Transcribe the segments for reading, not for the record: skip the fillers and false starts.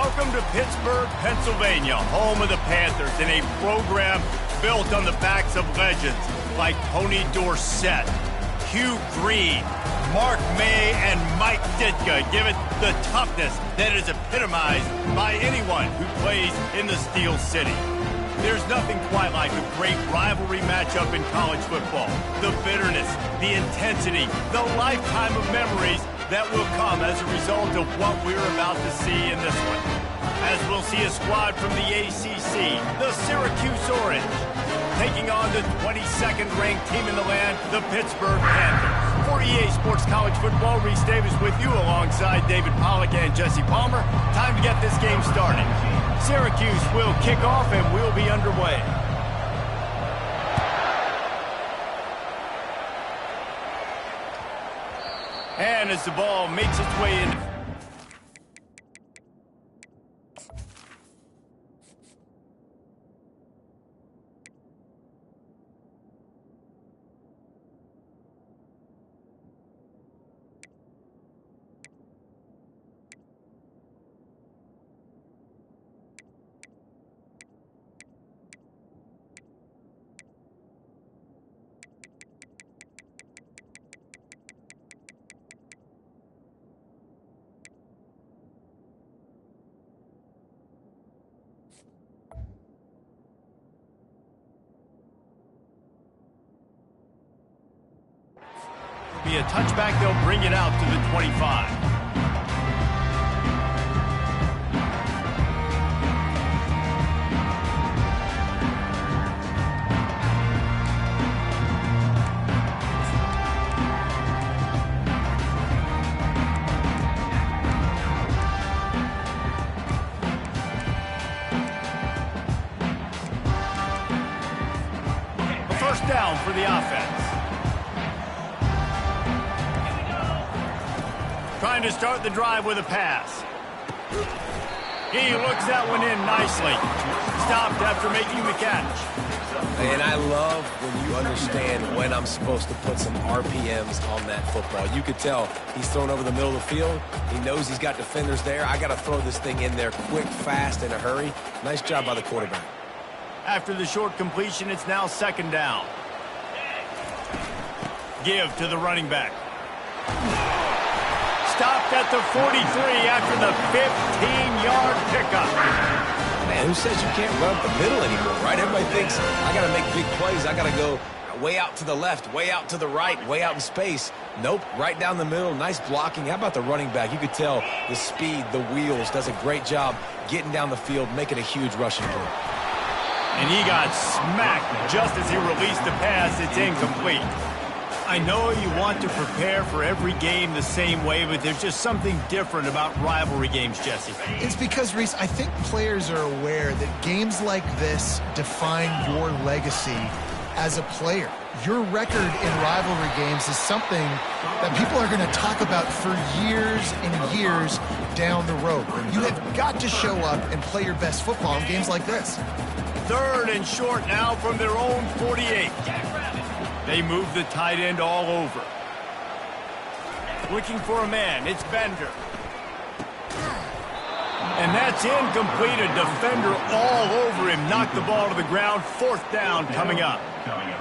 Welcome to Pittsburgh, Pennsylvania, home of the Panthers, in a program built on the backs of legends like Tony Dorsett, Hugh Green, Mark May, and Mike Ditka. Give it the toughness that is epitomized by anyone who plays in the Steel City. There's nothing quite like a great rivalry matchup in college football. The bitterness, the intensity, the lifetime of memories that will come as a result of what we're about to see in this one. As we'll see a squad from the ACC, the Syracuse Orange, taking on the 22nd ranked team in the land, the Pittsburgh Panthers. For EA Sports College Football, Reese Davis with you alongside David Pollack and Jesse Palmer. Time to get this game started. Syracuse will kick off and we'll be underway. And as the ball makes its way in. Be a touchback, they'll bring it out to the 25. A first down for the offense. Trying to start the drive with a pass. He looks that one in nicely. Stopped after making the catch. And I love when you understand when I'm supposed to put some RPMs on that football. You could tell he's thrown over the middle of the field. He knows he's got defenders there. I got to throw this thing in there quick, fast, in a hurry. Nice job by the quarterback. After the short completion, it's now second down. Give to the running back. Stopped at the 43 after the 15-yard pickup. Man, who says you can't run up the middle anymore, right? Everybody thinks, I got to make big plays. I got to go way out to the left, way out to the right, way out in space. Nope, right down the middle. Nice blocking. How about the running back? You could tell the speed, the wheels, does a great job getting down the field, making a huge rushing play. And he got smacked just as he released the pass. It's incomplete. I know you want to prepare for every game the same way, but there's just something different about rivalry games, Jesse. It's because, Reese, I think players are aware that games like this define your legacy as a player. Your record in rivalry games is something that people are going to talk about for years and years down the road. You have got to show up and play your best football in games like this. Third and short now from their own 48. They move the tight end all over. Looking for a man. It's Bender. And that's incomplete. A defender all over him. Knocked the ball to the ground. Fourth down coming up.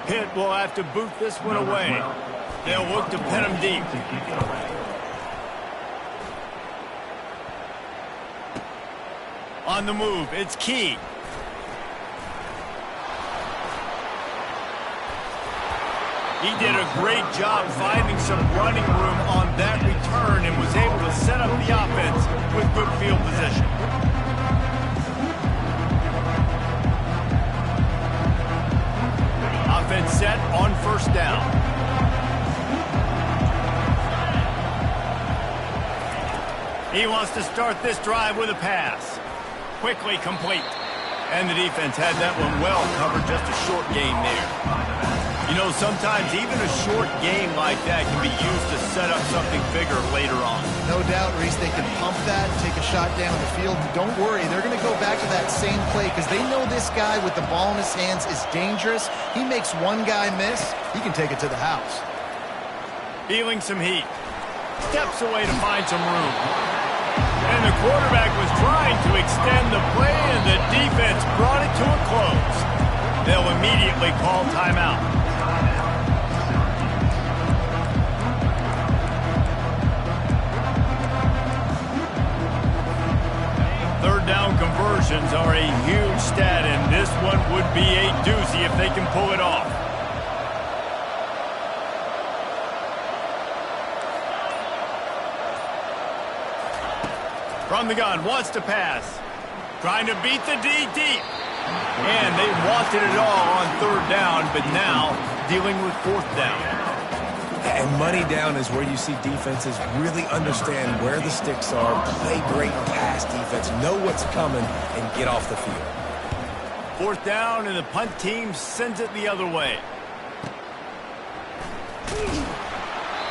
Pitt will have to boot this one away. They'll look to pin him deep. On the move. It's Key. He did a great job finding some running room on that return and was able to set up the offense with good field position. Offense set on first down. He wants to start this drive with a pass. Quickly complete. And the defense had that one well covered, just a short gain there. You know, sometimes even a short game like that can be used to set up something bigger later on. No doubt, Reese, they can pump that, take a shot down the field. Don't worry, they're going to go back to that same play because they know this guy with the ball in his hands is dangerous. He makes one guy miss, he can take it to the house. Feeling some heat. Steps away to find some room. And the quarterback was trying to extend the play, and the defense brought it to a close. They'll immediately call timeout. Third down conversions are a huge stat, and this one would be a doozy if they can pull it off. From the gun, wants to pass. Trying to beat the D deep. And they wanted it all on third down, but now dealing with fourth down. And money down is where you see defenses really understand where the sticks are, play great pass defense, know what's coming, and get off the field. Fourth down, and the punt team sends it the other way.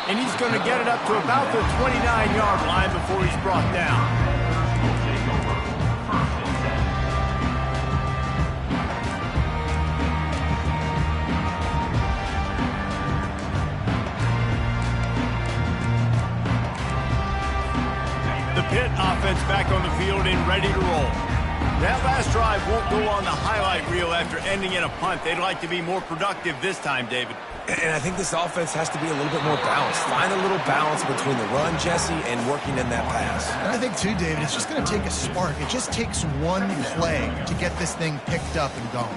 And he's going to get it up to about the 29-yard line before he's brought down. The Pitt offense back on the field and ready to roll. That last drive won't go on the highlight reel after ending in a punt. They'd like to be more productive this time, David. And I think this offense has to be a little bit more balanced. Find a little balance between the run, Jesse, and working in that pass. And I think, too, David, it's just going to take a spark. It just takes one play to get this thing picked up and going.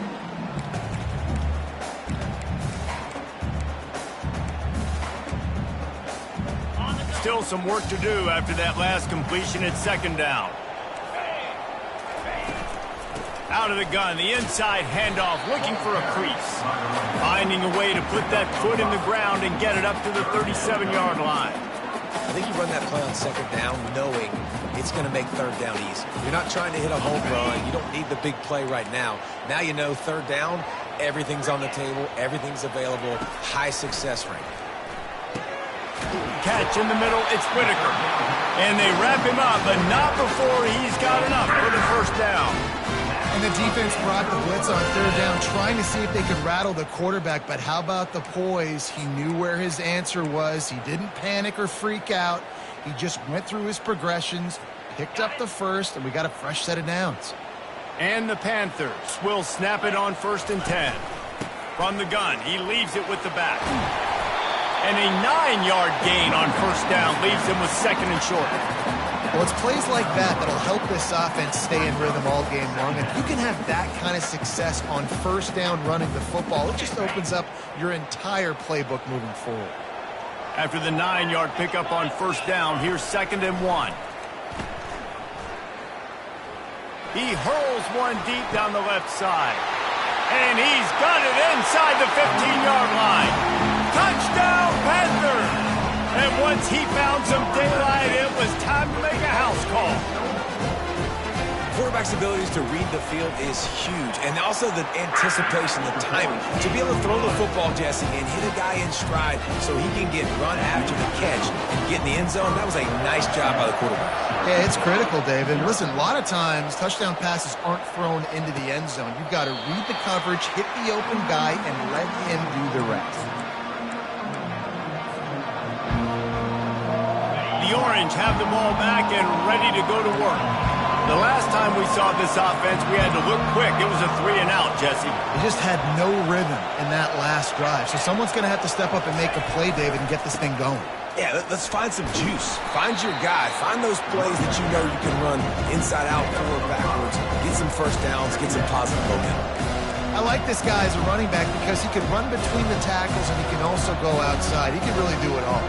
Still some work to do after that last completion at second down. Out of the gun, the inside handoff, looking for a crease. Finding a way to put that foot in the ground and get it up to the 37-yard line. I think you run that play on second down knowing it's going to make third down easy. You're not trying to hit a home run. You don't need the big play right now. Now you know third down, everything's on the table, everything's available, high success rate. Catch in the middle, it's Whitaker. And they wrap him up, but not before he's got enough for the first down. And the defense brought the blitz on third down, trying to see if they could rattle the quarterback. But how about the poise? He knew where his answer was. He didn't panic or freak out. He just went through his progressions, picked up the first, and we got a fresh set of downs. And the Panthers will snap it on 1st and 10. From the gun, he leaves it with the back. And a 9-yard gain on first down leaves him with 2nd and short. Well, it's plays like that that'll help this offense stay in rhythm all game long. If you can have that kind of success on first down running the football, it just opens up your entire playbook moving forward. After the 9-yard pickup on first down, here's 2nd and 1. He hurls one deep down the left side. And he's got it inside the 15-yard line. Touchdown, Panthers! And once he found some daylight, it was time to make a house call. Quarterback's abilities to read the field is huge, and also the anticipation, the timing. To be able to throw the football, Jesse, and hit a guy in stride so he can get run after the catch and get in the end zone, that was a nice job by the quarterback. Yeah, it's critical, David. Listen, a lot of times touchdown passes aren't thrown into the end zone. You've got to read the coverage, hit the open guy, and let him do the rest. The Orange have the ball back and ready to go to work. The last time we saw this offense, we had to look quick. It was a 3-and-out, Jesse. They just had no rhythm in that last drive. So someone's going to have to step up and make a play, David, and get this thing going. Yeah, let's find some juice. Find your guy. Find those plays that you know you can run inside out, forward, backwards. Get some first downs. Get some positive momentum. I like this guy as a running back because he can run between the tackles and he can also go outside. He can really do it all.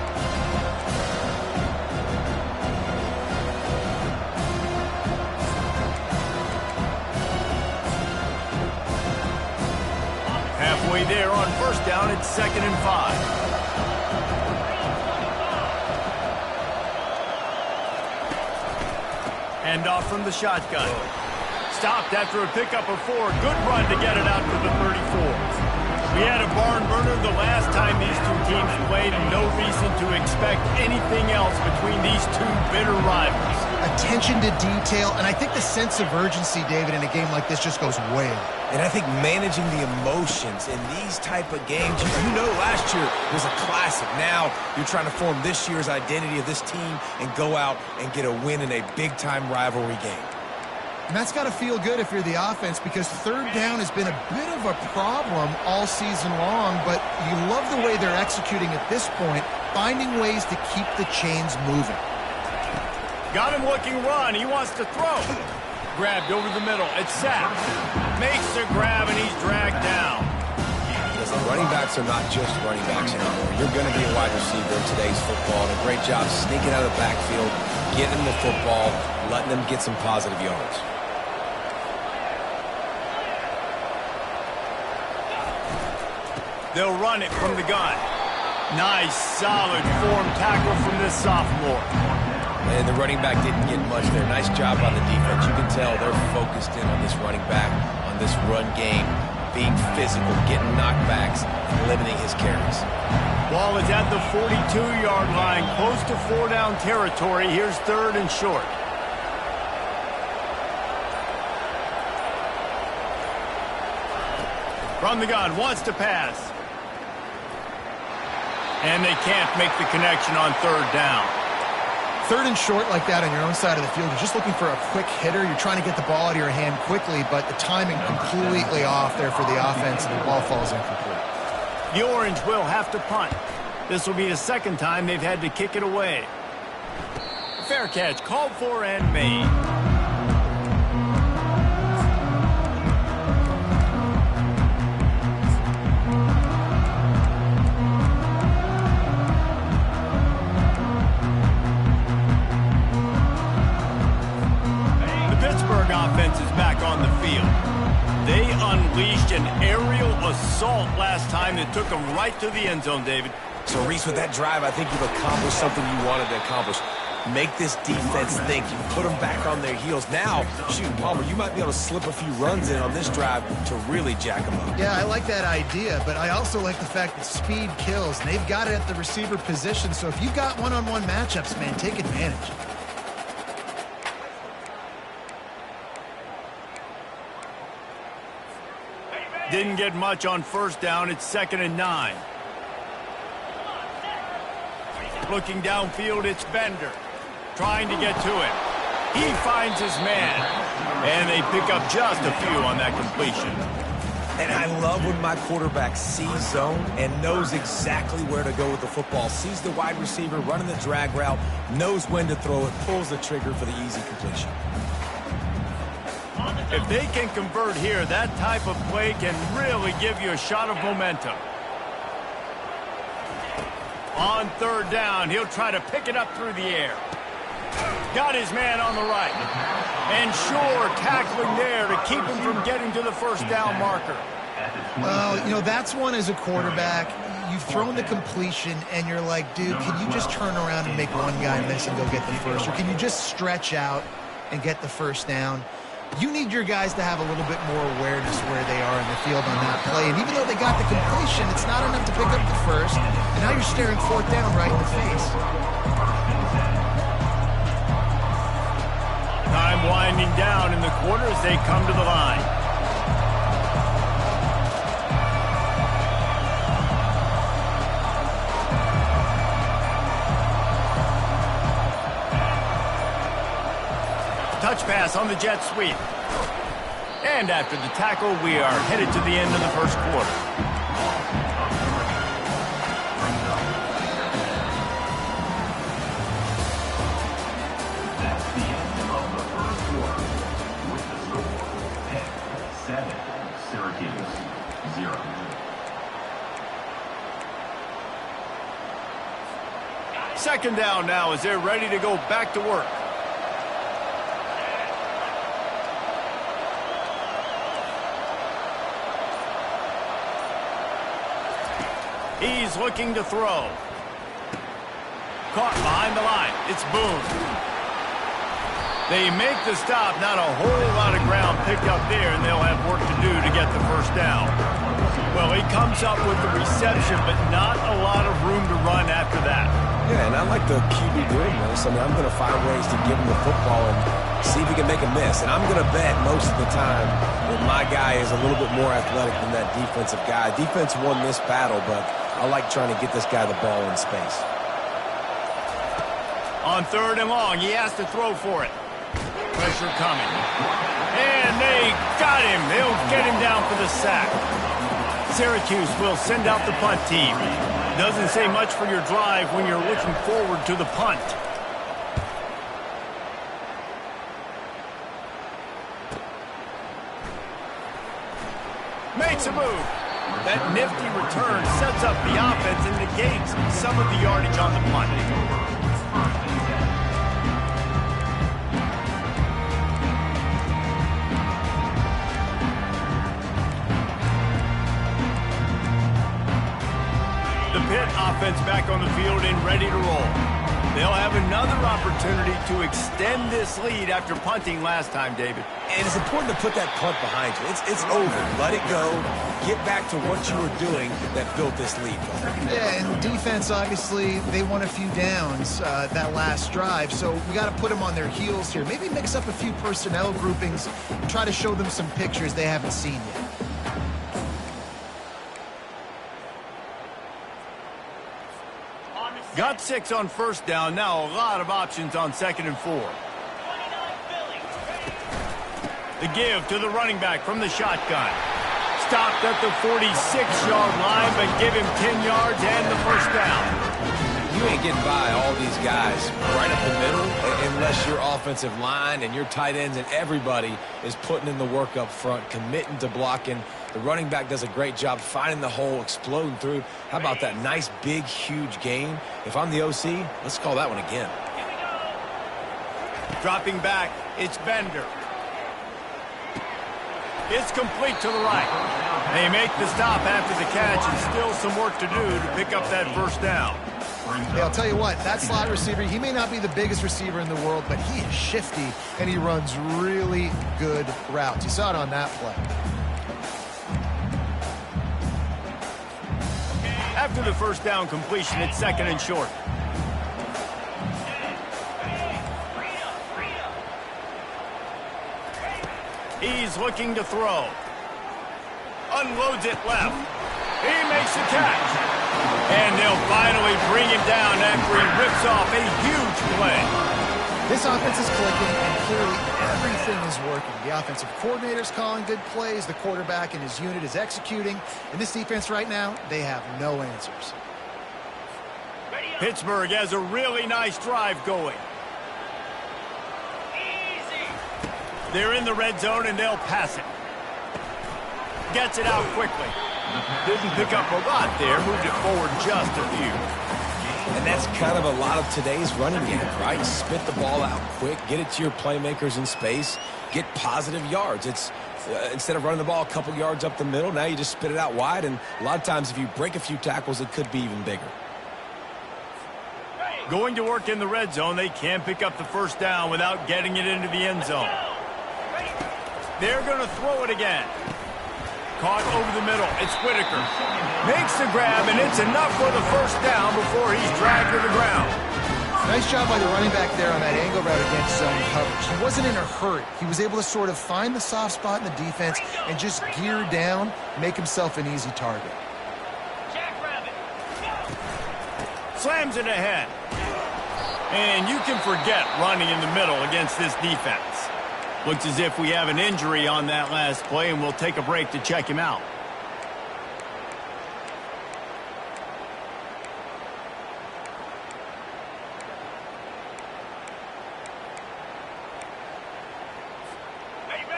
Halfway there on first down, it's 2nd and 5. Hand off from the shotgun. Stopped after a pickup of 4. Good run to get it out to the 34. We had a barn burner the last time these two teams played, and no reason to expect anything else between these two bitter rivals. Attention to detail, and I think the sense of urgency, David, in a game like this just goes way up. And I think managing the emotions in these type of games, you know last year was a classic. Now you're trying to form this year's identity of this team and go out and get a win in a big-time rivalry game. And that's got to feel good if you're the offense, because third down has been a bit of a problem all season long, but you love the way they're executing at this point, finding ways to keep the chains moving. Got him looking run. He wants to throw. Grabbed over the middle. It's sacked. Makes the grab, and he's dragged down. Listen, running backs are not just running backs anymore. You're going to be a wide receiver in today's football, and a great job sneaking out of the backfield, getting them the football, letting them get some positive yards. They'll run it from the gun. Nice, solid form tackle from this sophomore. And the running back didn't get much there. Nice job by the defense. You can tell they're focused in on this running back, on this run game, being physical, getting knockbacks, and limiting his carries. Ball is at the 42-yard line, close to 4-down territory. Here's third and short. From the gun, wants to pass. And they can't make the connection on third down. Third and short like that on your own side of the field, you're just looking for a quick hitter. You're trying to get the ball out of your hand quickly, but the timing completely off there for the offense, and the ball falls incomplete. The Orange will have to punt. This will be the second time they've had to kick it away. Fair catch, called for and made. Offense is back on the field. They unleashed an aerial assault last time that took them right to the end zone, David. So, Reese, with that drive, I think you've accomplished something you wanted to accomplish. Make this defense think. You put them back on their heels. Now, shoot, Palmer, you might be able to slip a few runs in on this drive to really jack them up. Yeah, I like that idea, but I also like the fact that speed kills. And they've got it at the receiver position, so if you've got one-on-one matchups, man, take advantage. Didn't get much on first down. It's 2nd and 9. Looking downfield, it's Bender. Trying to get to him. He finds his man. And they pick up just a few on that completion. And I love when my quarterback sees zone and knows exactly where to go with the football. Sees the wide receiver running the drag route, knows when to throw it, pulls the trigger for the easy completion. If they can convert here, that type of play can really give you a shot of momentum. On third down, he'll try to pick it up through the air. Got his man on the right. And sure, tackling there to keep him from getting to the first down marker. Well, you know, that's one as a quarterback. You've thrown the completion, and you're like, dude, can you just turn around and make one guy miss and go get the first? Or can you just stretch out and get the first down? You need your guys to have a little bit more awareness where they are in the field on that play. And even though they got the completion, it's not enough to pick up the first. And now you're staring fourth down right in the face. Time winding down in the quarter as they come to the line. Touch pass on the jet sweep. And after the tackle, we are headed to the end of the first quarter. That's the end of the first quarter with the score Pitt 7, Syracuse 0. Second down now as they're ready to go back to work. He's looking to throw. Caught behind the line. It's Boone. They make the stop, not a whole lot of ground picked up there, and they'll have work to do to get the first down. Well, he comes up with the reception, but not a lot of room to run after that. Yeah, and I like the QB doing this. I mean, I'm going to find ways to give him the football and see if he can make a miss. And I'm going to bet most of the time that my guy is a little bit more athletic than that defensive guy. Defense won this battle, but I like trying to get this guy the ball in space. On 3rd and long, he has to throw for it. Pressure coming. And they got him. They'll get him down for the sack. Syracuse will send out the punt team. Doesn't say much for your drive when you're looking forward to the punt. Makes a move. That nifty return sets up the offense and negates some of the yardage on the punt. The Pitt offense back on the field and ready to roll. They'll have another opportunity to extend this lead after punting last time, David. And it's important to put that punt behind you. It's over. Let it go. Get back to what you were doing that built this lead. Yeah, and defense, obviously, they won a few downs that last drive, so we got to put them on their heels here. Maybe mix up a few personnel groupings and try to show them some pictures they haven't seen yet. Got 6 on 1st down. Now a lot of options on 2nd and 4. The give to the running back from the shotgun. Stopped at the 46-yard line, but give him 10 yards and the first down. You ain't getting by all these guys right up the middle unless your offensive line and your tight ends and everybody is putting in the work up front, committing to blocking. The running back does a great job finding the hole, exploding through. How about that nice, big, huge gain? If I'm the OC, let's call that one again. Dropping back, it's Bender. It's complete to the right. They make the stop after the catch, and still some work to do to pick up that first down. Hey, I'll tell you what, that slot receiver, he may not be the biggest receiver in the world, but he is shifty, and he runs really good routes. You saw it on that play. After the first down completion, it's 2nd and short. He's looking to throw. Unloads it left. He makes the catch. And they'll finally bring him down after he rips off a huge play. This offense is clicking, and clearly everything is working. The offensive coordinator's calling good plays. The quarterback and his unit is executing. And this defense right now, they have no answers. Pittsburgh has a really nice drive going. They're in the red zone, and they'll pass it. Gets it out quickly. Didn't pick up a lot there. Moved it forward just a few. And that's kind of a lot of today's running game, right? Spit the ball out quick, get it to your playmakers in space, get positive yards. It's instead of running the ball a couple yards up the middle, now you just spit it out wide, and a lot of times if you break a few tackles, it could be even bigger. Going to work in the red zone, they can pick up the first down without getting it into the end zone. They're going to throw it again. Caught over the middle. It's Whitaker. Makes the grab, and it's enough for the first down before he's dragged to the ground. Nice job by the running back there on that angle route against zone coverage. He wasn't in a hurry. He was able to sort of find the soft spot in the defense and just gear down, make himself an easy target. Slams it ahead. And you can forget running in the middle against this defense. Looks as if we have an injury on that last play, and we'll take a break to check him out.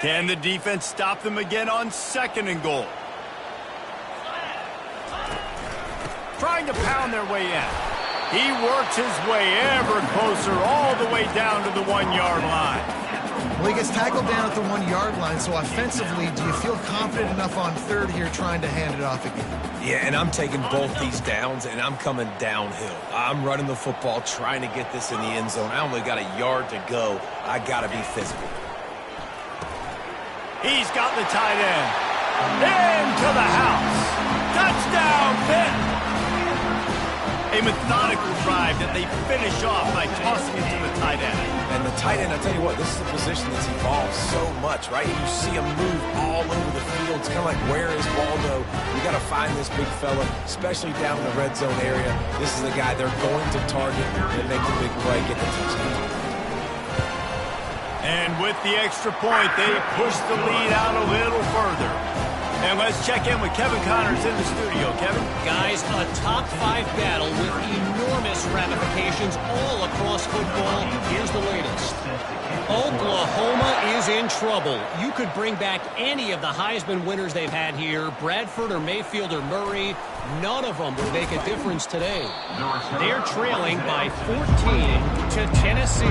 Can the defense stop them again on 2nd and goal? Trying to pound their way in. He works his way ever closer all the way down to the 1-yard line. Well, he gets tackled down at the 1-yard line, so offensively, do you feel confident enough on third here trying to hand it off again? Yeah, and I'm taking both these downs, and I'm coming downhill. I'm running the football, trying to get this in the end zone. I only got a yard to go. I got to be physical. He's got the tight end. Into the house. Touchdown, Pitt. A methodical drive that they finish off by tossing it to the tight end. And the tight end, I tell you what, this is a position that's evolved so much, right? You see him move all over the field. It's kind of like, where is Waldo? You got to find this big fella, especially down in the red zone area. This is the guy they're going to target and make the big play, get the touchdown. And with the extra point, they push the lead out a little further. And let's check in with Kevin Connors in the studio. Kevin? Guys, a top-5 battle with enormous ramifications all across football. Here's the latest. Oklahoma is in trouble. You could bring back any of the Heisman winners they've had here, Bradford or Mayfield or Murray. None of them would make a difference today. They're trailing by 14 to Tennessee.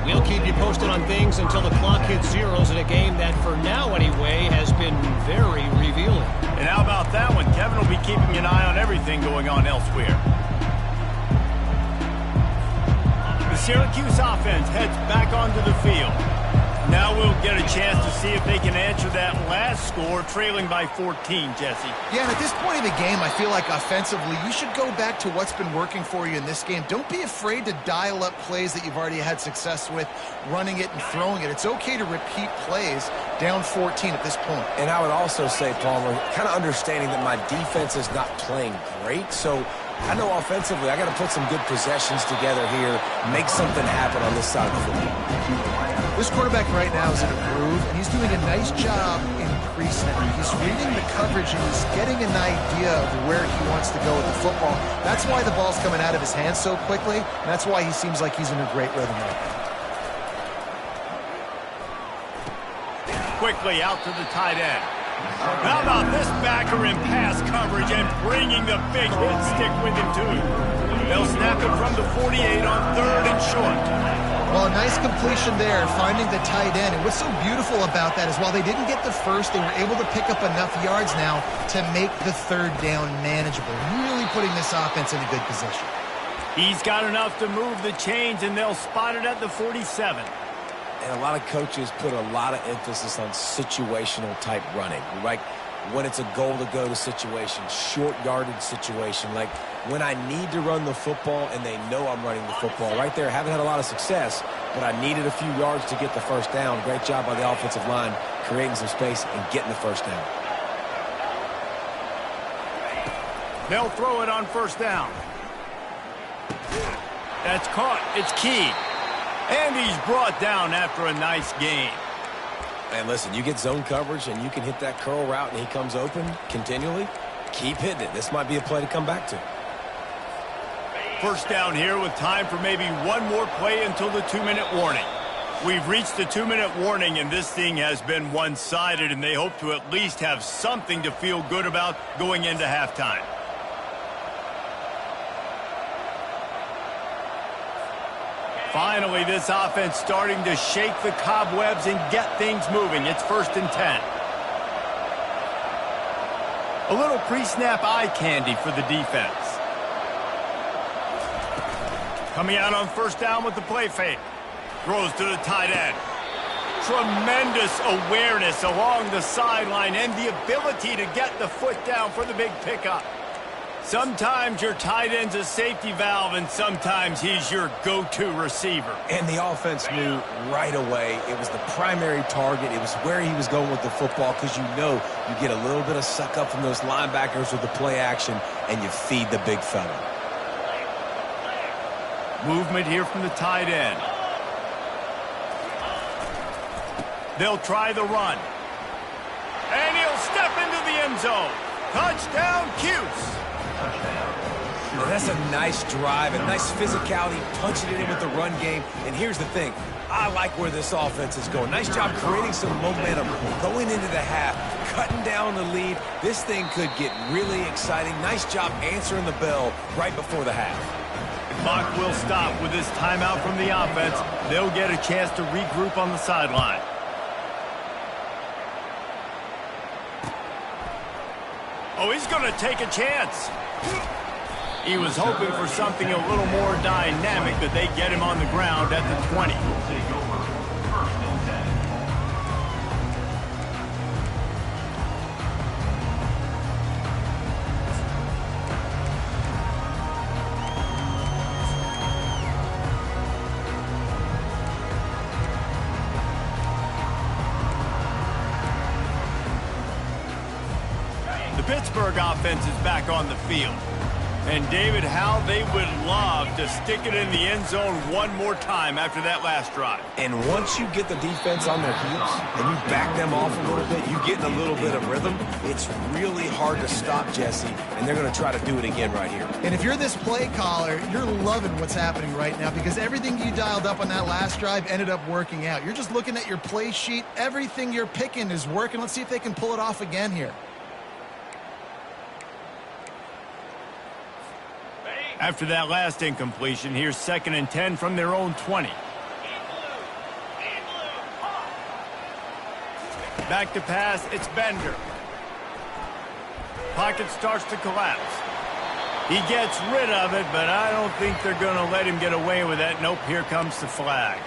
We'll keep you posted on things until the clock hits zeros in a game that, for now anyway, has been very revealing. And how about that one? Kevin will be keeping an eye on everything going on elsewhere. The Syracuse offense heads back onto the field. Now we'll get a chance to see if they can answer that last score, trailing by 14, Jesse. Yeah, and at this point in the game, I feel like offensively, you should go back to what's been working for you in this game. Don't be afraid to dial up plays that you've already had success with, running it and throwing it. It's okay to repeat plays down 14 at this point. And I would also say, Palmer, kind of understanding that my defense is not playing great, so I know offensively I got to put some good possessions together here, make something happen on this side of the football. This quarterback right now is in a groove, and he's doing a nice job in pre-snap. He's reading the coverage, and he's getting an idea of where he wants to go with the football. That's why the ball's coming out of his hands so quickly, and that's why he seems like he's in a great rhythm right now. Quickly out to the tight end. How about this backer in pass coverage and bringing the big hit stick with him, too? They'll snap it from the 48 on 3rd and short. Well, a nice completion there, finding the tight end. And what's so beautiful about that is while they didn't get the first, they were able to pick up enough yards now to make the 3rd down manageable, really putting this offense in a good position. He's got enough to move the chains, and they'll spot it at the 47. And a lot of coaches put a lot of emphasis on situational type running, right? When it's a goal to go to situation, short yardage situation, like when I need to run the football and they know I'm running the football. Right there, haven't had a lot of success, but I needed a few yards to get the first down. Great job by the offensive line, creating some space and getting the first down. They'll throw it on 1st down. That's caught. It's key. And he's brought down after a nice gain. And listen, you get zone coverage and you can hit that curl route and he comes open continually. Keep hitting it. This might be a play to come back to. 1st down here with time for maybe one more play until the 2-minute warning. We've reached the 2-minute warning, and this thing has been one-sided, and they hope to at least have something to feel good about going into halftime. Finally, this offense starting to shake the cobwebs and get things moving. It's 1st and 10. A little pre-snap eye candy for the defense. Coming out on 1st down with the play fake. Throws to the tight end. Tremendous awareness along the sideline and the ability to get the foot down for the big pickup. Sometimes your tight end's a safety valve, and sometimes he's your go-to receiver. And the offense knew right away it was the primary target. It was where he was going with the football because you know you get a little bit of suck up from those linebackers with the play action, and you feed the big fella. Movement here from the tight end. They'll try the run. And he'll step into the end zone. Touchdown, Cuse. And that's a nice drive, a nice physicality, punching it in with the run game. And here's the thing. I like where this offense is going. Nice job creating some momentum, going into the half, cutting down the lead. This thing could get really exciting. Nice job answering the bell right before the half. Clock will stop with this timeout from the offense. They'll get a chance to regroup on the sideline. Oh, he's going to take a chance. He was hoping for something a little more dynamic, but they get him on the ground at the 20. The Pittsburgh offense is back on the field. And, David, how they would love to stick it in the end zone one more time after that last drive. And once you get the defense on their heels and you back them off a little bit, you get in a little bit of rhythm, it's really hard to stop Jesse, and they're going to try to do it again right here. And if you're this play caller, you're loving what's happening right now because everything you dialed up on that last drive ended up working out. You're just looking at your play sheet. Everything you're picking is working. Let's see if they can pull it off again here. After that last incompletion, here's 2nd and 10 from their own 20. Back to pass, it's Bender. Pocket starts to collapse. He gets rid of it, but I don't think they're going to let him get away with that. Nope, here comes the flag.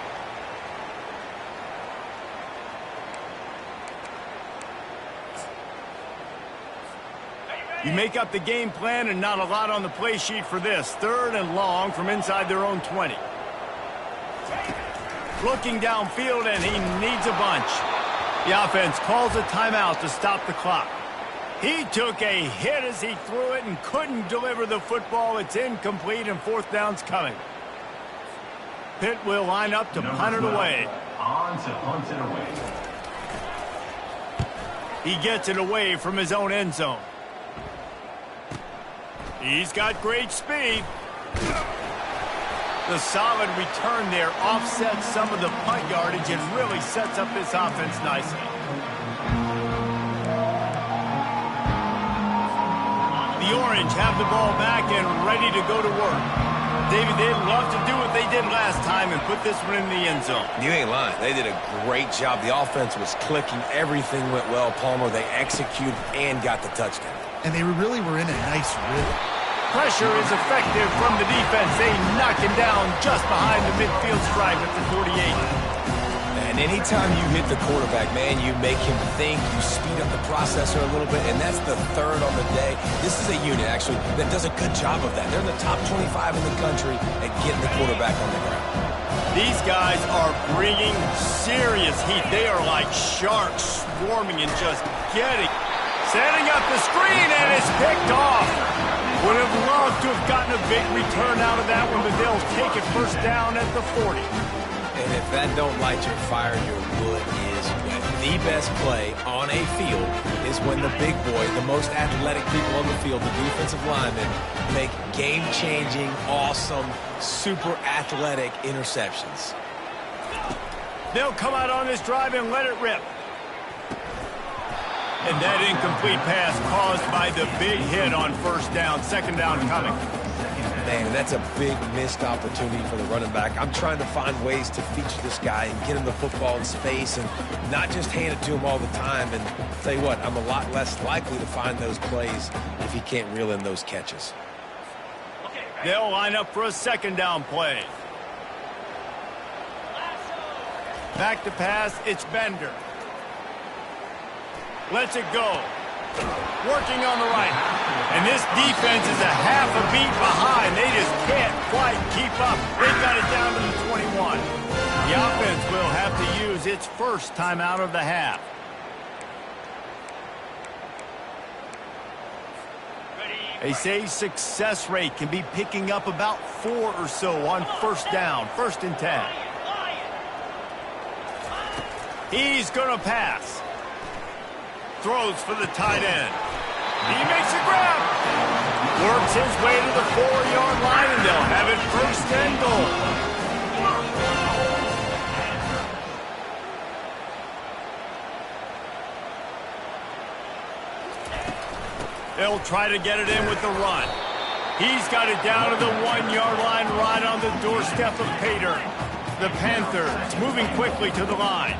You make up the game plan and not a lot on the play sheet for this. 3rd and long from inside their own 20. Looking downfield, and he needs a bunch. The offense calls a timeout to stop the clock. He took a hit as he threw it and couldn't deliver the football. It's incomplete, and 4th down's coming. Pitt will line up to punt it away. On to punt it away. He gets it away from his own end zone. He's got great speed. The solid return there offsets some of the punt yardage and really sets up this offense nicely. The Orange have the ball back and ready to go to work. David, they'd love to do what they did last time and put this one in the end zone. You ain't lying. They did a great job. The offense was clicking. Everything went well, Palmer. They executed and got the touchdown. And they really were in a nice rhythm. Pressure is effective from the defense. They knock him down just behind the midfield stripe at the 48. And anytime you hit the quarterback, man, you make him think, you speed up the processor a little bit, and that's the 3rd on the day. This is a unit, actually, that does a good job of that. They're in the top 25 in the country at getting the quarterback on the ground. These guys are bringing serious heat. They are like sharks swarming and just getting. Setting up the screen, and it's picked off. Would have loved to have gotten a big return out of that one, but they'll take it 1st down at the 40. And if that don't light your fire, your wood is wet. The best play on a field is when the big boy, the most athletic people on the field, the defensive linemen, make game-changing, awesome, super athletic interceptions. They'll come out on this drive and let it rip. And that incomplete pass caused by the big hit on 1st down. 2nd down coming. Man, that's a big missed opportunity for the running back. I'm trying to find ways to feature this guy and get him the football in space and not just hand it to him all the time. And I'll tell you what, I'm a lot less likely to find those plays if he can't reel in those catches. They'll line up for a 2nd down play. Back to pass, it's Bender. Lets it go. Working on the right. And this defense is a half a beat behind. They just can't quite keep up. They got it down to the 21. The offense will have to use its 1st timeout of the half. They say success rate can be picking up about 4 or so on 1st down, 1st and 10. He's going to pass. Throws for the tight end. He makes a grab. Works his way to the 4-yard line, and they'll have it 1st and goal. They'll try to get it in with the run. He's got it down to the 1-yard line right on the doorstep of Pater. The Panthers moving quickly to the line.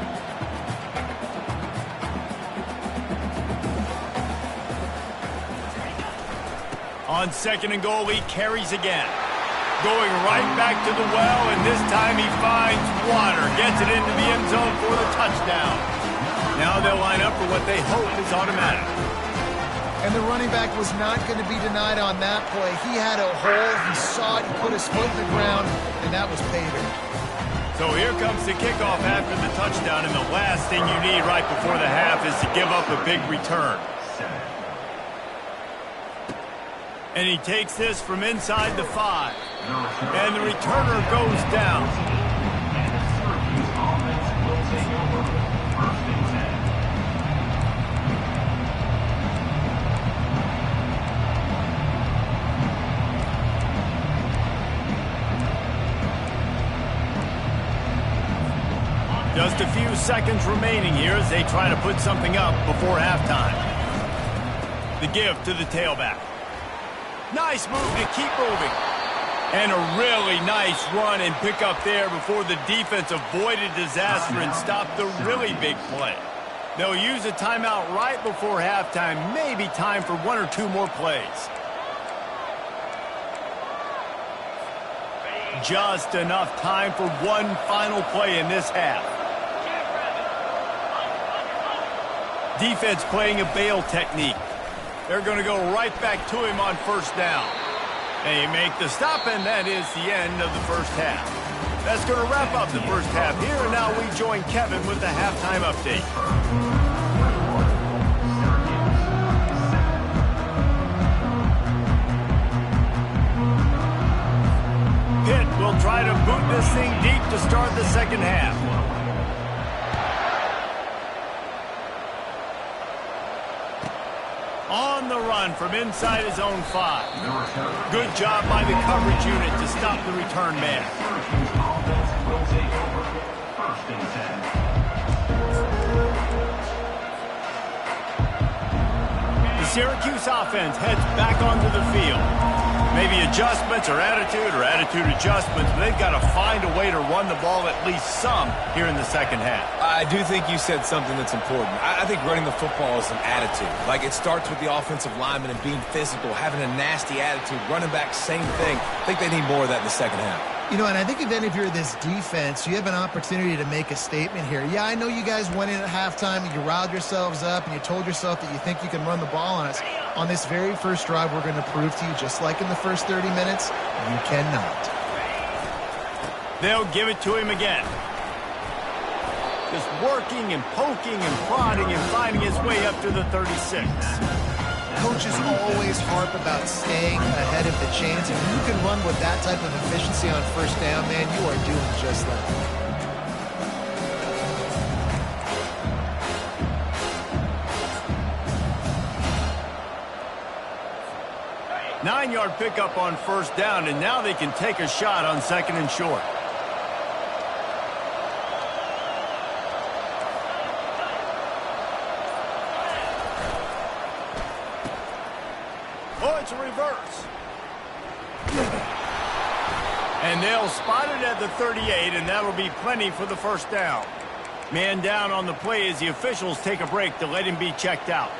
On 2nd and goal, he carries again. Going right back to the well, and this time he finds water. Gets it into the end zone for the touchdown. Now they'll line up for what they hope is automatic. And the running back was not going to be denied on that play. He had a hole. He saw it. He put his foot in the ground, and that was Pater. So here comes the kickoff after the touchdown, and the last thing you need right before the half is to give up a big return. And he takes this from inside the 5. And the returner goes down. Just a few seconds remaining here as they try to put something up before halftime. The give to the tailback. Nice move to keep moving. And a really nice run and pick up there before the defense avoided disaster and stopped the really big play. They'll use a timeout right before halftime. Maybe time for 1 or 2 more plays. Just enough time for one final play in this half. Defense playing a bail technique. They're going to go right back to him on 1st down. They make the stop, and that is the end of the first half. That's going to wrap up the first half here, and now we join Kevin with the halftime update. Pitt will try to boot this thing deep to start the second half. On the run from inside his own 5. Good job by the coverage unit to stop the return man. The Syracuse offense heads back onto the field. Maybe adjustments or attitude adjustments, but they've got to find a way to run the ball at least some here in the second half. I do think you said something that's important. I think running the football is an attitude. Like, it starts with the offensive lineman and being physical, having a nasty attitude. Running back, same thing. I think they need more of that in the second half. You know, and I think then if you're this defense, you have an opportunity to make a statement here. Yeah, I know you guys went in at halftime and you riled yourselves up and you told yourself that you think you can run the ball on us. On this very first drive, we're going to prove to you, just like in the first 30 minutes, you cannot. They'll give it to him again. Just working and poking and prodding and finding his way up to the 36. Coaches always harp about staying ahead of the chains. If you can run with that type of efficiency on 1st down, man, you are doing just that. Nine-yard pickup on 1st down, and now they can take a shot on 2nd and short. Oh, it's a reverse. And they'll spot it at the 38, and that'll be plenty for the 1st down. Man down on the play as the officials take a break to let him be checked out.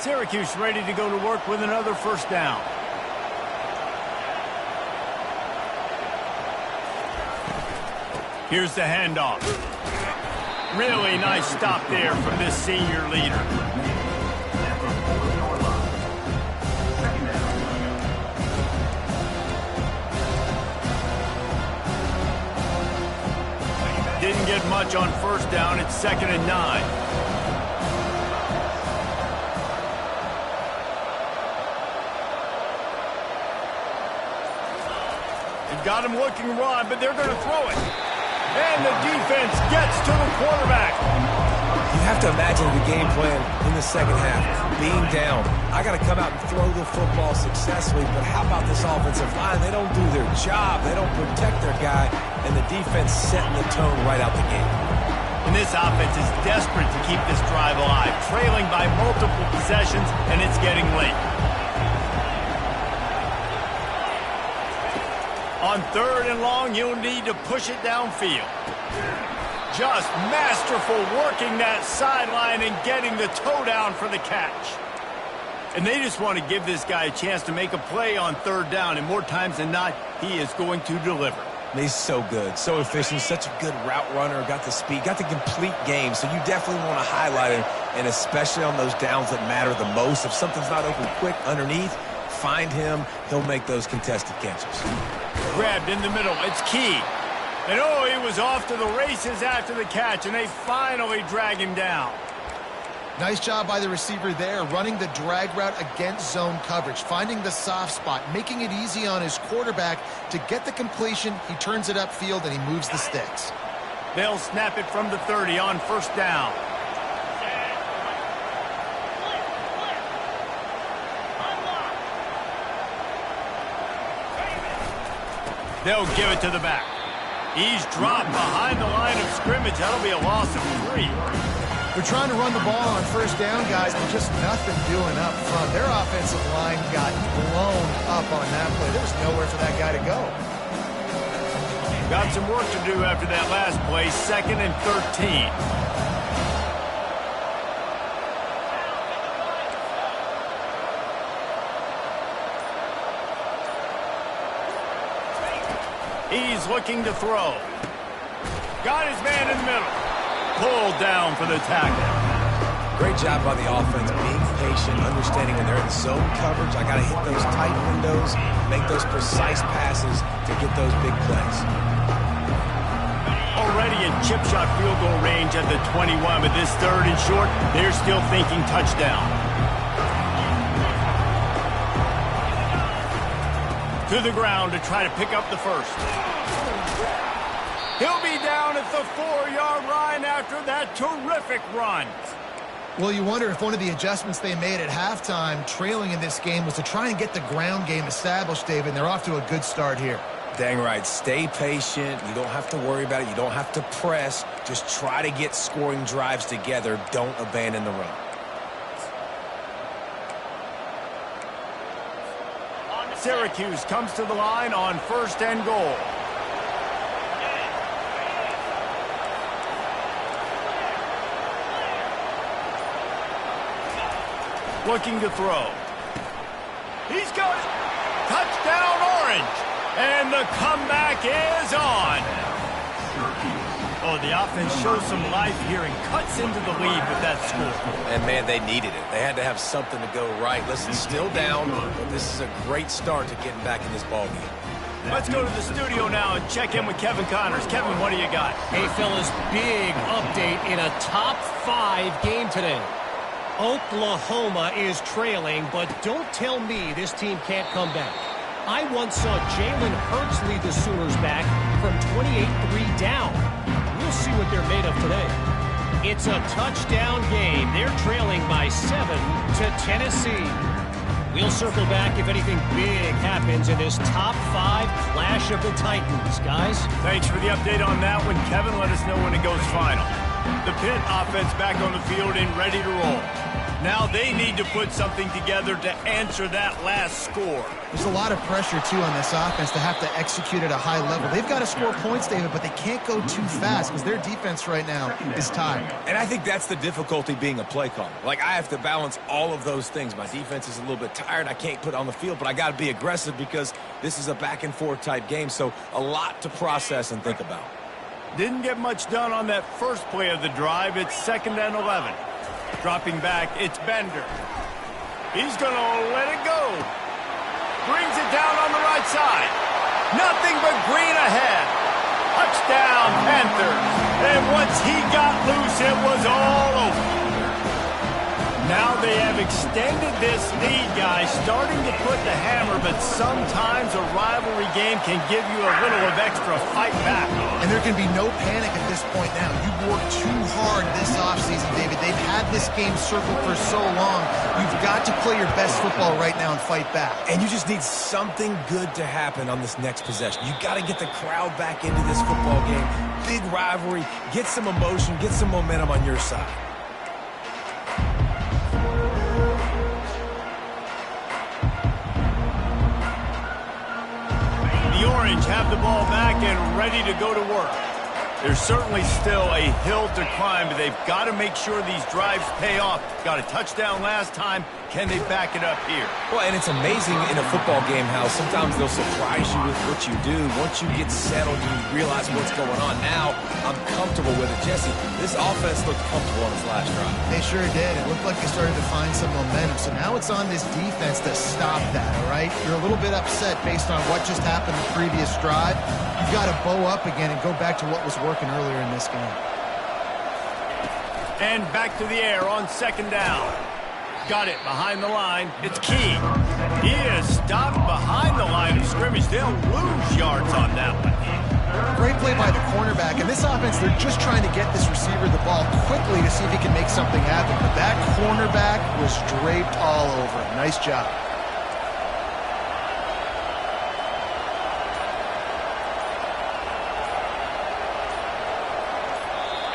Syracuse ready to go to work with another 1st down. Here's the handoff. Really nice stop there from this senior leader. Didn't get much on 1st down. It's 2nd and 9. They've got him looking run, but they're going to throw it. And the defense gets to the quarterback. You have to imagine the game plan in the second half. Being down, I got to come out and throw the football successfully, but how about this offensive line? They don't do their job. They don't protect their guy, and the defense setting the tone right out the gate. And this offense is desperate to keep this drive alive, trailing by multiple possessions, and it's getting late. On 3rd and long, you'll need to push it downfield. Just masterful working that sideline and getting the toe down for the catch. And they just want to give this guy a chance to make a play on 3rd down, and more times than not, he is going to deliver. He's so good, so efficient, such a good route runner, got the speed, got the complete game, so you definitely want to highlight him, and especially on those downs that matter the most. If something's not open quick underneath, find him, he'll make those contested catches. Grabbed in the middle, it's key. And oh, he was off to the races after the catch, and they finally drag him down. Nice job by the receiver there, running the drag route against zone coverage, finding the soft spot, making it easy on his quarterback to get the completion. He turns it upfield, and he moves the sticks. They'll snap it from the 30 on 1st down. They'll give it to the back. He's dropped behind the line of scrimmage. That'll be a loss of 3. They're trying to run the ball on 1st down, guys, but just nothing doing up front. Their offensive line got blown up on that play. There was nowhere for that guy to go. Got some work to do after that last play. 2nd and 13. He's looking to throw. Got his man in the middle. Pulled down for the tackle. Great job by the offense, being patient, understanding when they're in zone coverage, I got to hit those tight windows, make those precise passes to get those big plays. Already in chip shot field goal range at the 21, but this 3rd and short, they're still thinking touchdown. To the ground to try to pick up the 1st. He'll be down at the 4-yard line after that terrific run. Well, you wonder if one of the adjustments they made at halftime, trailing in this game, was to try and get the ground game established, David, and they're off to a good start here. Dang right. Stay patient. You don't have to worry about it. You don't have to press. Just try to get scoring drives together. Don't abandon the run. Syracuse comes to the line on 1st and goal. Looking to throw. He's got it. Touchdown Orange. And the comeback is on. Oh, the offense shows some life here and cuts into the lead with that score. And, man, they needed it. They had to have something to go right. Listen, still down, but this is a great start to getting back in this ballgame. Let's go to the studio now and check in with Kevin Connors. Kevin, what do you got? Hey, fellas, big update in a top 5 game today. Oklahoma is trailing, but don't tell me this team can't come back. I once saw Jalen Hurts lead the Sooners back from 28-3 down. We'll see what they're made of today. It's a touchdown game. They're trailing by 7 to Tennessee. We'll circle back if anything big happens in this top 5 clash of the Titans, guys. Thanks for the update on that one, Kevin. Let us know when it goes final. The Pitt offense back on the field and ready to roll. Now they need to put something together to answer that last score. There's a lot of pressure, too, on this offense to have to execute at a high level. They've got to score points, David, but they can't go too fast because their defense right now is tired. And I think that's the difficulty being a play caller. Like, I have to balance all of those things. My defense is a little bit tired. I can't put it on the field, but I got to be aggressive because this is a back-and-forth type game, so a lot to process and think about. Didn't get much done on that first play of the drive. It's 2nd and 11. Dropping back, it's Bender. He's going to let it go. Brings it down on the right side. Nothing but green ahead. Touchdown, Panthers. And once he got loose, it was all over. Now they have extended this lead, guys, starting to put the hammer, but sometimes a rivalry game can give you a little of extra fight back. And there can be no panic at this point now. You've worked too hard this offseason, David. They've had this game circled for so long. You've got to play your best football right now and fight back. And you just need something good to happen on this next possession. You got to get the crowd back into this football game. Big rivalry. Get some emotion. Get some momentum on your side. The Orange have the ball back and ready to go to work. There's certainly still a hill to climb, but they've got to make sure these drives pay off. Got a touchdown last time. Can they back it up here? Well, and it's amazing in a football game how sometimes they'll surprise you with what you do. Once you get settled, you realize what's going on. Now, I'm comfortable with it. Jesse, this offense looked comfortable on its last drive. They sure did. It looked like they started to find some momentum. So now it's on this defense to stop that, all right? You're a little bit upset based on what just happened the previous drive. You've got to bow up again and go back to what was working earlier in this game. And back to the air on second down. Got it behind the line. It's Key. He is stopped behind the line of scrimmage. They'll lose yards on that one. Great play by the cornerback. And this offense, they're just trying to get this receiver the ball quickly to see if he can make something happen. But that cornerback was draped all over him. Nice job.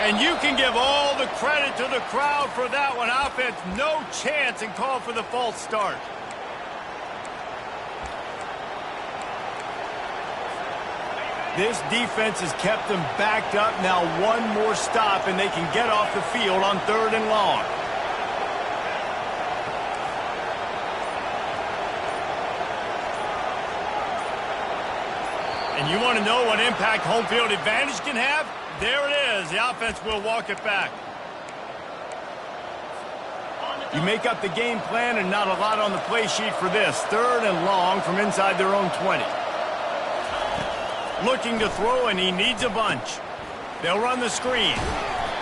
And you can give all the credit to the crowd for that one. Offense, no chance, and call for the false start. This defense has kept them backed up. Now one more stop, and they can get off the field on 3rd and long. And you want to know what impact home field advantage can have? There it is. The offense will walk it back. You make up the game plan and not a lot on the play sheet for this. 3rd and long from inside their own 20. Looking to throw, and he needs a bunch. They'll run the screen.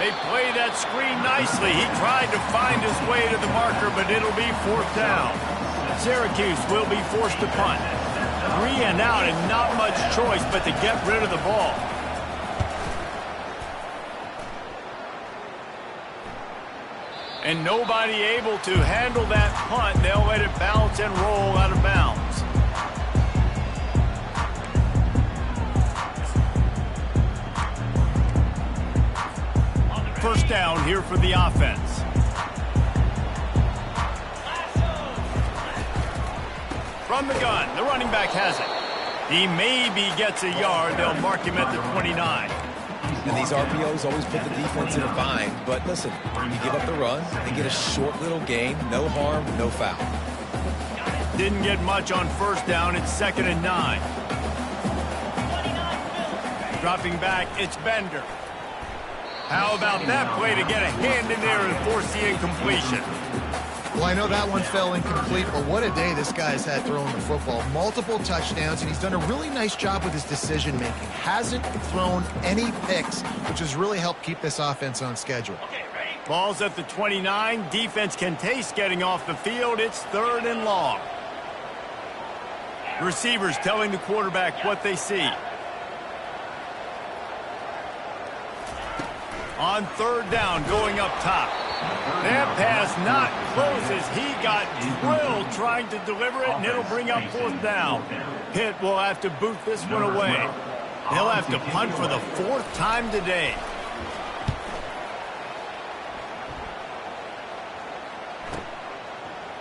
They play that screen nicely. He tried to find his way to the marker, but it'll be 4th down. Syracuse will be forced to punt. 3 and out, and not much choice but to get rid of the ball. And nobody able to handle that punt. They'll let it bounce and roll out of bounds. First down here for the offense. From the gun, the running back has it. He maybe gets a yard. They'll mark him at the 29. And these RPOs always put the defense in a bind. But listen, you give up the run, they get a short little gain, no harm, no foul. Didn't get much on first down. It's 2nd and 9. Dropping back, it's Bender. How about that play to get a hand in there and force the incompletion? Well, I know that one fell incomplete, but what a day this guy's had throwing the football. Multiple touchdowns, and he's done a really nice job with his decision-making. Hasn't thrown any picks, which has really helped keep this offense on schedule. Ball's at the 29. Defense can taste getting off the field. It's 3rd and long. Receivers telling the quarterback what they see. On 3rd down, going up top. That pass not close as he got drilled trying to deliver it, and it'll bring up 4th down. Pitt will have to boot this one away. They'll have to punt for the 4th time today.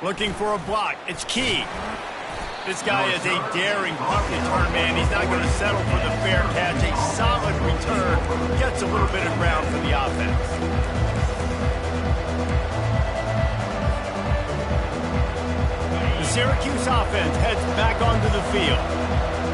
Looking for a block. It's Key. This guy is a daring punt return man. He's not going to settle for the fair catch. A solid return. Gets a little bit of ground for the offense. The Syracuse offense heads back onto the field.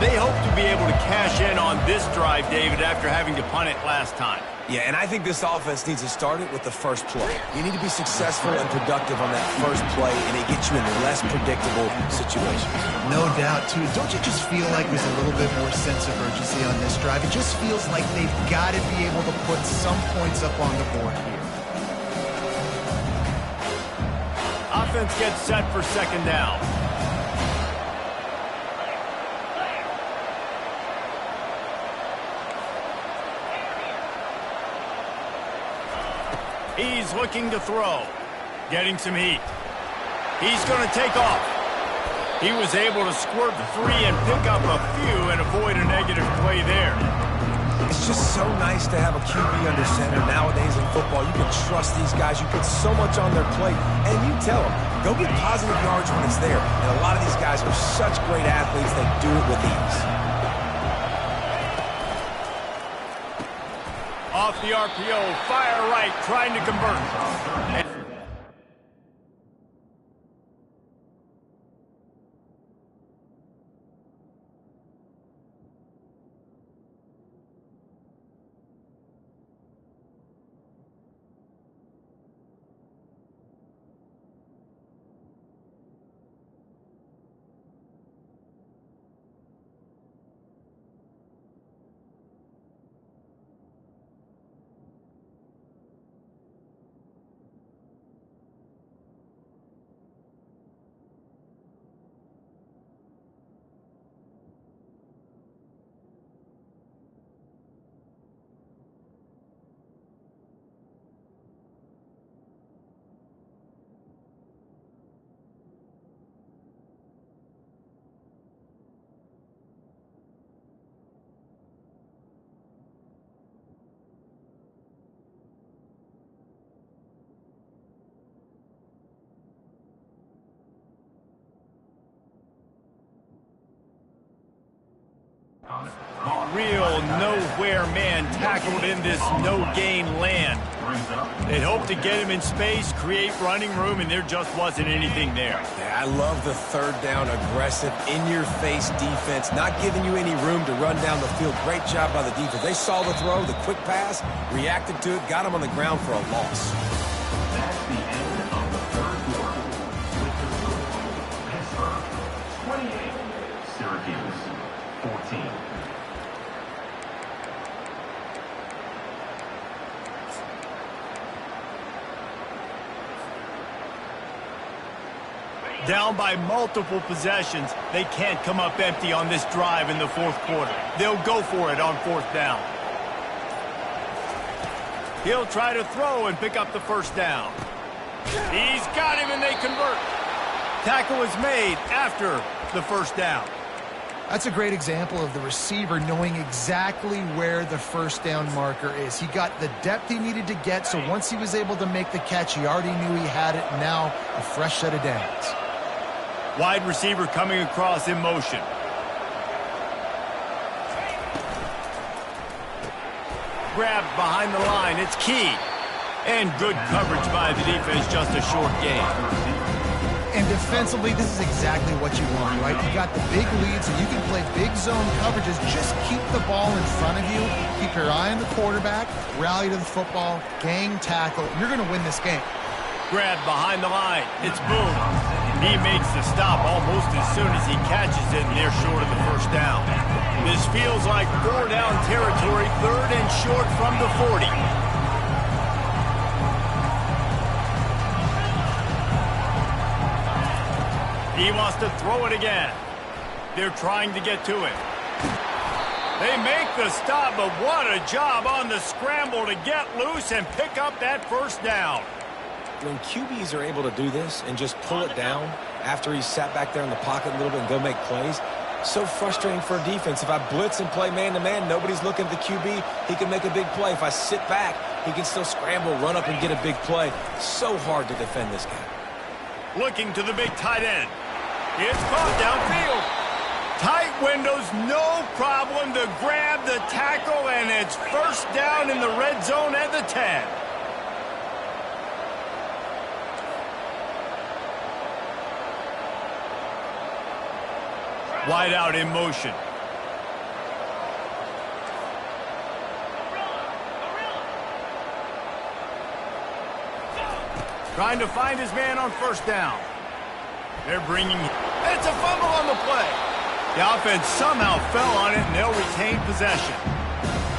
They hope to be able to cash in on this drive, David, after having to punt it last time. Yeah, and I think this offense needs to start it with the first play. You need to be successful and productive on that first play, and it gets you in less predictable situations. No doubt, too. Don't you just feel like there's a little bit more sense of urgency on this drive? It just feels like they've got to be able to put some points up on the board here. offense gets set for second down. He's looking to throw. Getting some heat. He's going to take off. He was able to squirt free and pick up a few and avoid a negative play there. It's just so nice to have a QB under center nowadays in football. You can trust these guys. You put so much on their plate. And you tell them, go get positive yards when it's there. And a lot of these guys are such great athletes, they do it with ease. Off the RPO, fire right, trying to convert. Real nowhere man tackled in this no-gain land. They hoped to get him in space, create running room, and there just wasn't anything there. Yeah, I love the third down, aggressive, in-your-face defense, not giving you any room to run down the field. Great job by the defense. They saw the throw, the quick pass, reacted to it, got him on the ground for a loss. That's the end of the third quarter. With the score, Pittsburgh 28, Syracuse 14. Down by multiple possessions, they can't come up empty on this drive in the fourth quarter. They'll go for it on fourth down. He'll try to throw and pick up the first down. He's got him and they convert. Tackle is made after the first down. That's a great example of the receiver knowing exactly where the first down marker is. He got the depth he needed to get, so once he was able to make the catch, he already knew he had it. Now a fresh set of downs. Wide receiver coming across in motion. Grabbed behind the line. It's key. And good coverage by the defense, just a short gain. And defensively, this is exactly what you want, right? You got the big leads, and you can play big zone coverages. Just keep the ball in front of you. Keep your eye on the quarterback. Rally to the football. Gang tackle. You're going to win this game. Grabbed behind the line. It's Boone. He makes the stop almost as soon as he catches it, and they're short of the first down. This feels like four-down territory, third and short from the 40. He wants to throw it again. They're trying to get to it. They make the stop, but what a job on the scramble to get loose and pick up that first down. When QBs are able to do this and just pull it down after he's sat back there in the pocket a little bit and go make plays, so frustrating for a defense. If I blitz and play man-to-man, nobody's looking at the QB, he can make a big play. If I sit back, he can still scramble, run up, and get a big play. So hard to defend this guy. Looking to the big tight end. It's caught downfield. Tight windows, no problem to grab the tackle, and it's first down in the red zone at the 10. Wide out in motion. Trying to find his man on first down. They're bringing... It's a fumble on the play. The offense somehow fell on it, and they'll retain possession.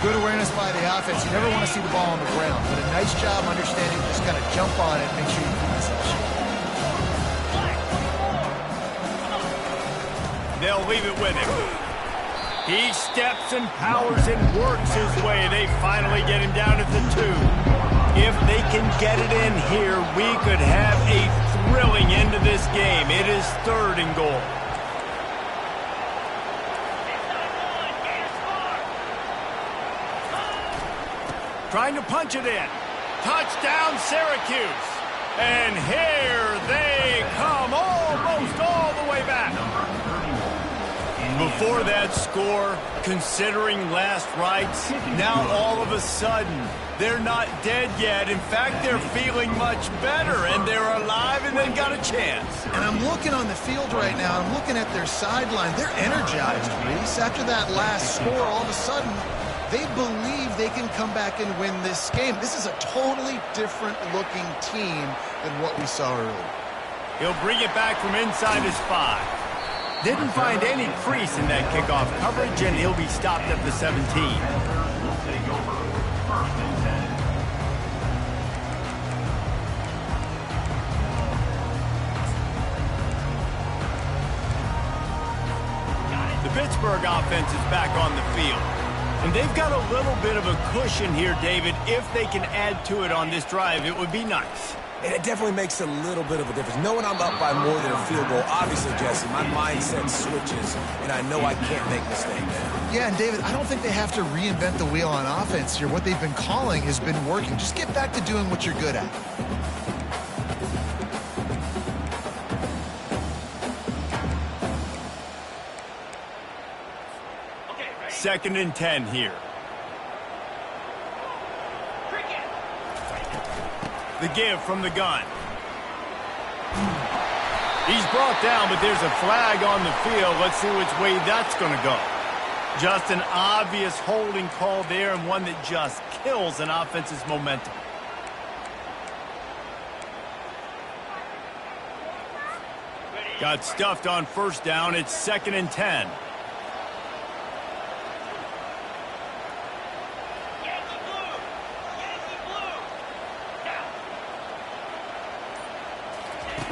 Good awareness by the offense. You never want to see the ball on the ground, but a nice job understanding just kind of jump on it and make sure you keep yourself short. they'll leave it with him. He steps and powers and works his way. They finally get him down at the 2. If they can get it in here, we could have a thrilling end to this game. It is 3rd and goal. Trying to punch it in. Touchdown, Syracuse. And here they come, almost all the way back. Before that score, considering last rites, now all of a sudden, they're not dead yet. In fact, they're feeling much better, and they're alive, and they've got a chance. And I'm looking on the field right now. I'm looking at their sideline. They're energized, Reese. After that last score, all of a sudden, they believe they can come back and win this game. This is a totally different-looking team than what we saw earlier. He'll bring it back from inside his 5. Didn't find any crease in that kickoff coverage, and he'll be stopped at the 17. The Pittsburgh offense is back on the field. And they've got a little bit of a cushion here, David. If they can add to it on this drive, it would be nice. And it definitely makes a little bit of a difference. Knowing I'm up by more than a field goal, obviously, Jesse, my mindset switches, and I know I can't make a mistake now. Yeah, and David, I don't think they have to reinvent the wheel on offense here. What they've been calling has been working. Just get back to doing what you're good at. Second and 10 here. The give from the gun. He's brought down, but there's a flag on the field. Let's see which way that's going to go. Just an obvious holding call there, and one that just kills an offense's momentum. Got stuffed on first down. It's 2nd and 10.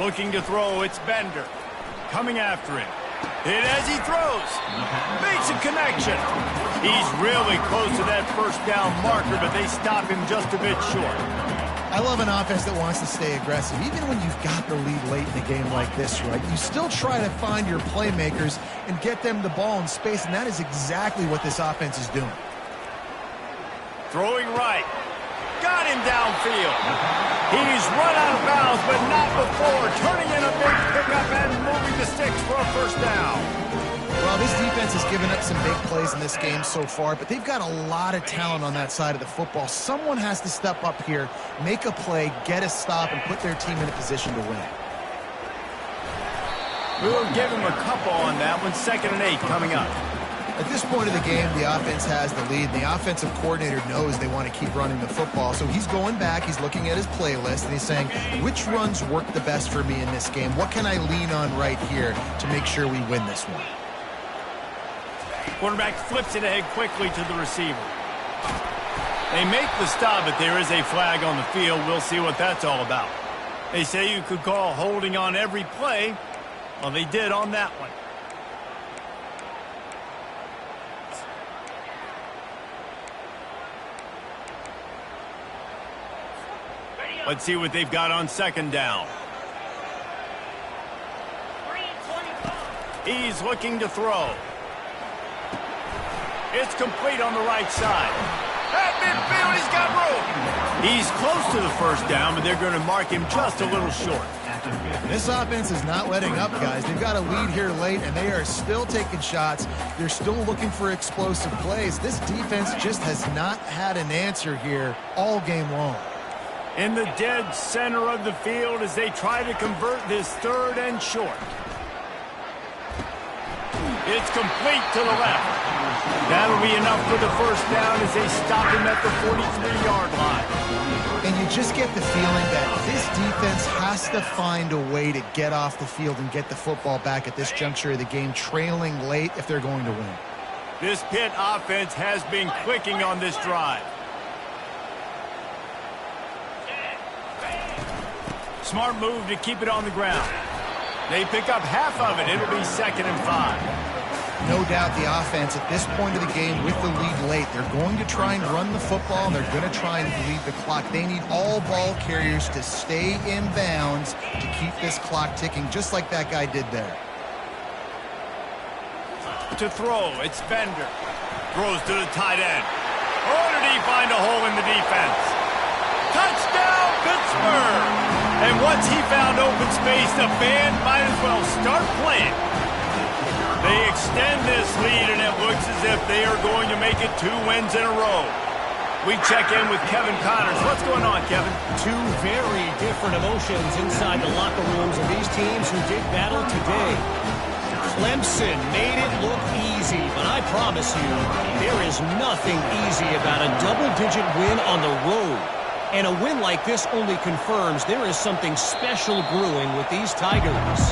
Looking to throw, it's Bender. Coming after him. Hit as he throws. Makes a connection. He's really close to that first down marker, but they stop him just a bit short. I love an offense that wants to stay aggressive. Even when you've got the lead late in a game like this, right, you still try to find your playmakers and get them the ball in space, and that is exactly what this offense is doing. Throwing right. Got him downfield. He's run out of bounds, but not before. Turning in a big pickup and moving the sticks for a first down. Well, this defense has given up some big plays in this game so far, but they've got a lot of talent on that side of the football. Someone has to step up here, make a play, get a stop, and put their team in a position to win. We'll give him a couple on that one. 2nd and 8 coming up. At this point of the game, the offense has the lead. The offensive coordinator knows they want to keep running the football. So he's going back, he's looking at his playlist, and he's saying, which runs work the best for me in this game? What can I lean on right here to make sure we win this one? Quarterback flips it ahead quickly to the receiver. They make the stop, but there is a flag on the field. We'll see what that's all about. They say you could call holding on every play. Well, they did on that one. Let's see what they've got on 2nd down. He's looking to throw. It's complete on the right side. At midfield, he's got room. He's close to the first down, but they're going to mark him just a little short. This offense is not letting up, guys. They've got a lead here late, and they are still taking shots. They're still looking for explosive plays. This defense just has not had an answer here all game long. In the dead center of the field as they try to convert this 3rd and short. It's complete to the left. That'll be enough for the first down as they stop him at the 43-yard line. And you just get the feeling that this defense has to find a way to get off the field and get the football back at this juncture of the game, trailing late if they're going to win. This Pitt offense has been clicking on this drive. Smart move to keep it on the ground. They pick up half of it. It'll be 2nd and 5. No doubt the offense at this point of the game with the lead late, they're going to try and run the football, and they're going to try and bleed the clock. They need all ball carriers to stay in bounds to keep this clock ticking, just like that guy did there. To throw, it's Bender. Throws to the tight end. Oh, did he find a hole in the defense? Touchdown, Pittsburgh! And once he found open space, the band might as well start playing. They extend this lead, and it looks as if they are going to make it 2 wins in a row. We check in with Kevin Connors. What's going on, Kevin? Two very different emotions inside the locker rooms of these teams who did battle today. Clemson made it look easy, but I promise you, there is nothing easy about a double-digit win on the road. And a win like this only confirms there is something special brewing with these Tigers.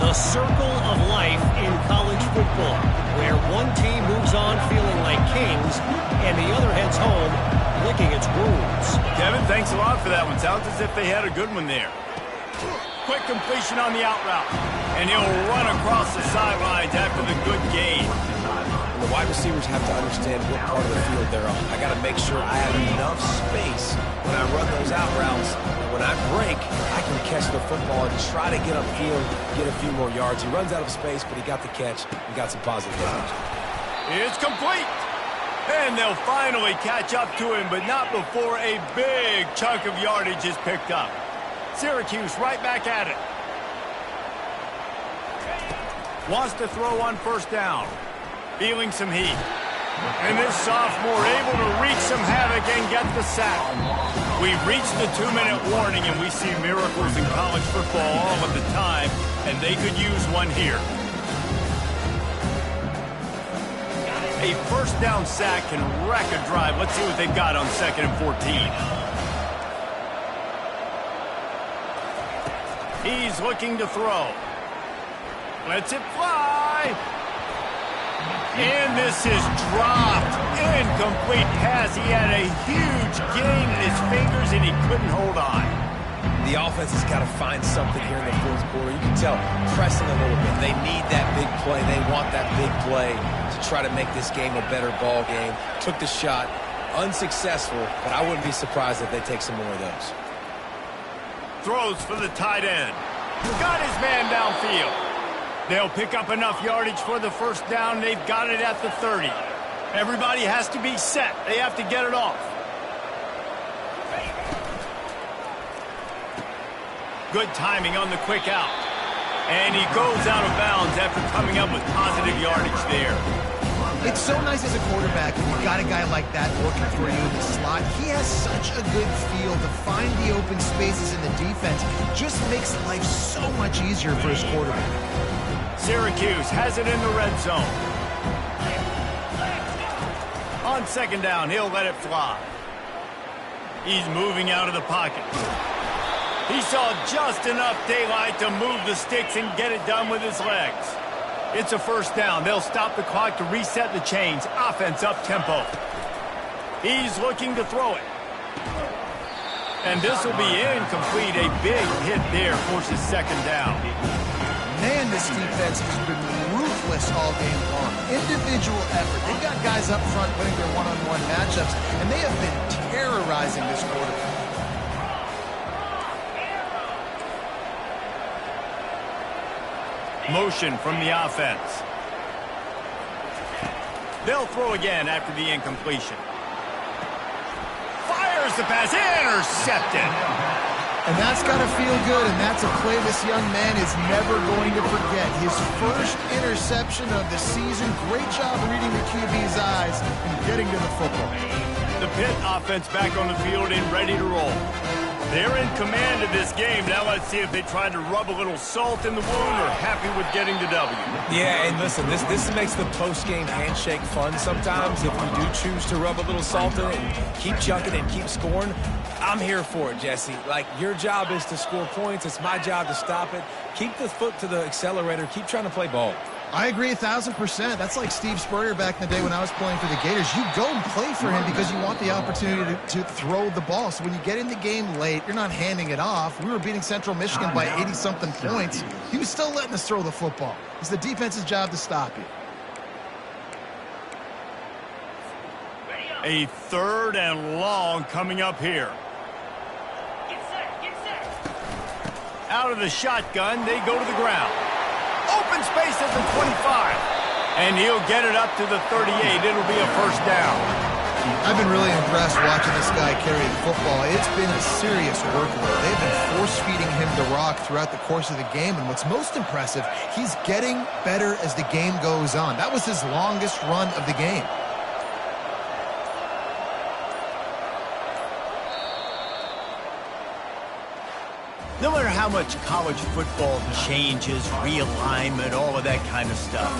The circle of life in college football, where one team moves on feeling like kings, and the other heads home licking its wounds. Kevin, thanks a lot for that one. Sounds as if they had a good one there. Quick completion on the out route. And he'll run across the sidelines after the good gain. The wide receivers have to understand what part of the field they're on. I got to make sure I have enough space when I run those out routes. And when I break, I can catch the football and try to get upfield, get a few more yards. He runs out of space, but he got the catch and got some positive damage. It's complete. And they'll finally catch up to him, but not before a big chunk of yardage is picked up. Syracuse right back at it. Wants to throw on first down. Feeling some heat. And this sophomore able to wreak some havoc and get the sack. We've reached the 2-minute warning, and we see miracles in college football all of the time, and they could use one here. A first down sack can wreck a drive. Let's see what they've got on 2nd and 14. He's looking to throw. Lets it fly. And this is dropped. Incomplete pass. He had a huge gain in his fingers, and he couldn't hold on. The offense has got to find something here in the fourth quarter. You can tell, pressing a little bit. They need that big play. They want that big play to try to make this game a better ball game. Took the shot. Unsuccessful, but I wouldn't be surprised if they take some more of those. Throws for the tight end. Got his man downfield. They'll pick up enough yardage for the first down. They've got it at the 30. Everybody has to be set. They have to get it off. Good timing on the quick out. And he goes out of bounds after coming up with positive yardage there. It's so nice as a quarterback when you've got a guy like that working for you in the slot. He has such a good feel to find the open spaces in the defense. Just makes life so much easier for his quarterback. Syracuse has it in the red zone. On 2nd down, he'll let it fly. He's moving out of the pocket. He saw just enough daylight to move the sticks and get it done with his legs. It's a first down. They'll stop the clock to reset the chains. Offense up tempo. He's looking to throw it. And this will be incomplete. A big hit there forces 2nd down. Man, this defense has been ruthless all game long. Individual effort. They've got guys up front winning their one-on-one matchups, and they have been terrorizing this quarterback. Motion from the offense. They'll throw again after the incompletion. Fires the pass. Intercepted. And that's got to feel good, and that's a play this young man is never going to forget. His first interception of the season. Great job reading the QB's eyes and getting to the football. The Pitt offense back on the field and ready to roll. They're in command of this game. Now let's see if they try to rub a little salt in the wound or happy with getting the W. Yeah, and listen, this makes the post-game handshake fun sometimes. If you do choose to rub a little salt in it and keep chucking and keep scoring, I'm here for it, Jesse. Like, your job is to score points. It's my job to stop it. Keep the foot to the accelerator. Keep trying to play ball. I agree 1,000%. That's like Steve Spurrier back in the day when I was playing for the Gators. You go and play for him because you want the opportunity to throw the ball. So when you get in the game late, you're not handing it off. We were beating Central Michigan by 80-something points. He was still letting us throw the football. It's the defense's job to stop you. A 3rd and long coming up here. Get set, get set. Out of the shotgun, they go to the ground. Open space at the 25. And he'll get it up to the 38. It'll be a first down. I've been really impressed watching this guy carry the football. It's been a serious workload. They've been force-feeding him the rock throughout the course of the game, and what's most impressive, he's getting better as the game goes on. That was his longest run of the game. No matter how much college football changes, realignment, all of that kind of stuff,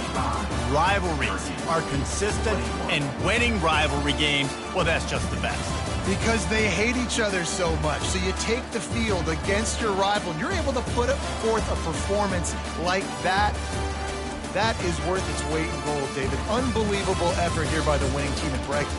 rivalries are consistent, and winning rivalry games, well, that's just the best. Because they hate each other so much. So you take the field against your rival, and you're able to put forth a performance like that. That is worth its weight in gold, David. Unbelievable effort here by the winning team at Brighton.